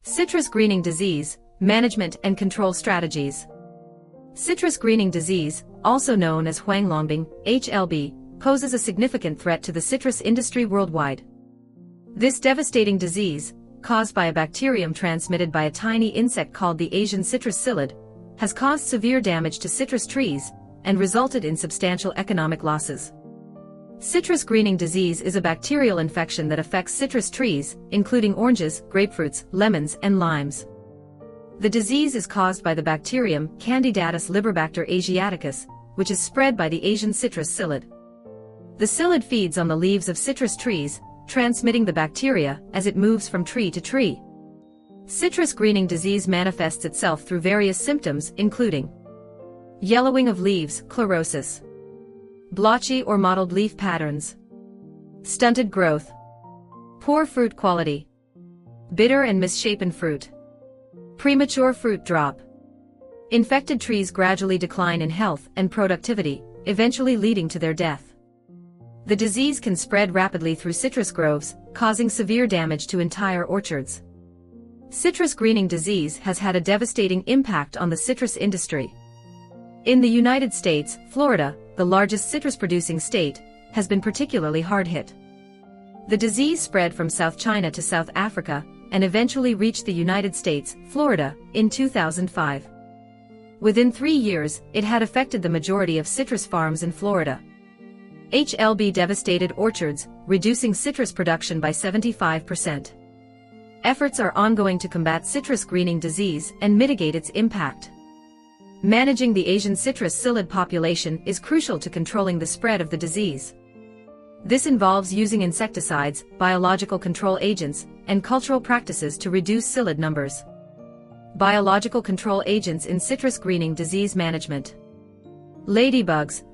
Citrus greening disease, management and control strategies. Citrus greening disease, also known as Huanglongbing, HLB, poses a significant threat to the citrus industry worldwide. This devastating disease, caused by a bacterium transmitted by a tiny insect called the Asian citrus psyllid, has caused severe damage to citrus trees and resulted in substantial economic losses. Citrus greening disease is a bacterial infection that affects citrus trees, including oranges, grapefruits, lemons, and limes. The disease is caused by the bacterium Candidatus Liberbacter asiaticus, which is spread by the Asian citrus psyllid. The psyllid feeds on the leaves of citrus trees, transmitting the bacteria as it moves from tree to tree. Citrus greening disease manifests itself through various symptoms including yellowing of leaves, chlorosis, blotchy or mottled leaf patterns, stunted growth, poor fruit quality, bitter and misshapen fruit, premature fruit drop. Infected trees gradually decline in health and productivity, eventually leading to their death. The disease can spread rapidly through citrus groves, causing severe damage to entire orchards. Citrus greening disease has had a devastating impact on the citrus industry. In the United States, Florida, the largest citrus-producing state, has been particularly hard hit. The disease spread from South China to South Africa and eventually reached the United States, Florida, in 2005. Within 3 years, it had affected the majority of citrus farms in Florida. HLB devastated orchards, reducing citrus production by 75%. Efforts are ongoing to combat citrus greening disease and mitigate its impact. Managing the Asian citrus psyllid population is crucial to controlling the spread of the disease. This involves using insecticides, biological control agents, and cultural practices to reduce psyllid numbers. Biological control agents in citrus greening disease management. Ladybugs,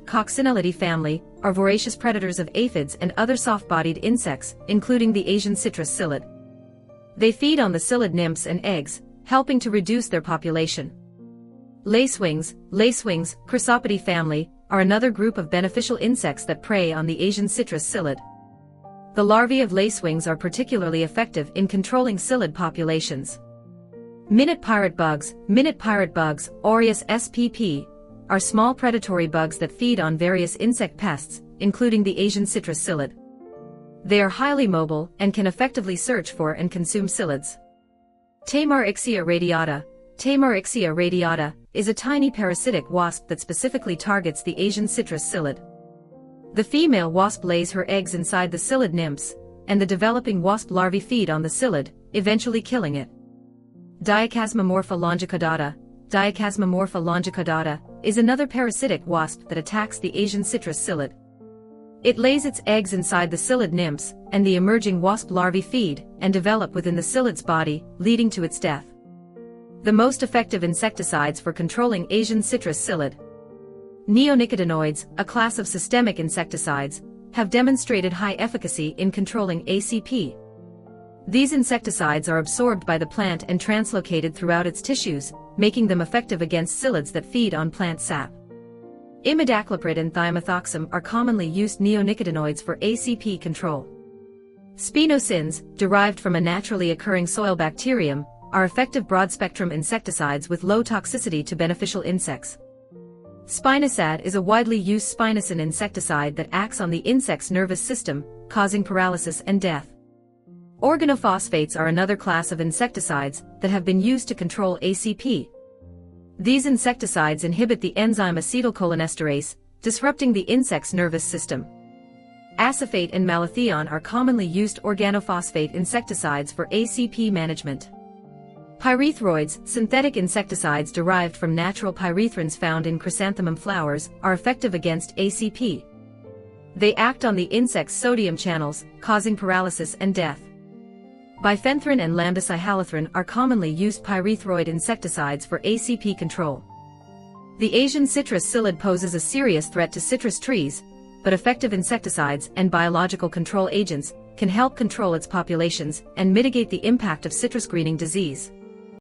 Coccinellidae family, are voracious predators of aphids and other soft-bodied insects, including the Asian citrus psyllid. They feed on the psyllid nymphs and eggs, helping to reduce their population. Lacewings, Chrysopidae family, are another group of beneficial insects that prey on the Asian citrus psyllid. The larvae of lacewings are particularly effective in controlling psyllid populations. Minute pirate bugs, Aureus spp, are small predatory bugs that feed on various insect pests, including the Asian citrus psyllid. They are highly mobile and can effectively search for and consume psyllids. Tamarixia radiata is a tiny parasitic wasp that specifically targets the Asian citrus psyllid. The female wasp lays her eggs inside the psyllid nymphs, and the developing wasp larvae feed on the psyllid, eventually killing it. Diachasmamorpha longicaudata is another parasitic wasp that attacks the Asian citrus psyllid. It lays its eggs inside the psyllid nymphs, and the emerging wasp larvae feed and develop within the psyllid's body, leading to its death. The most effective insecticides for controlling Asian citrus psyllid. Neonicotinoids, a class of systemic insecticides, have demonstrated high efficacy in controlling ACP. These insecticides are absorbed by the plant and translocated throughout its tissues, making them effective against psyllids that feed on plant sap. Imidacloprid and thiamethoxam are commonly used neonicotinoids for ACP control. Spinosins, derived from a naturally occurring soil bacterium, are effective broad-spectrum insecticides with low toxicity to beneficial insects. Spinosad is a widely used spinosyn insecticide that acts on the insect's nervous system, causing paralysis and death. Organophosphates are another class of insecticides that have been used to control ACP. These insecticides inhibit the enzyme acetylcholinesterase, disrupting the insect's nervous system. Acephate and malathion are commonly used organophosphate insecticides for ACP management. Pyrethroids, synthetic insecticides derived from natural pyrethrins found in chrysanthemum flowers, are effective against ACP. They act on the insect's sodium channels, causing paralysis and death. Bifenthrin and lambda-cyhalothrin are commonly used pyrethroid insecticides for ACP control. The Asian citrus psyllid poses a serious threat to citrus trees, but effective insecticides and biological control agents can help control its populations and mitigate the impact of citrus greening disease.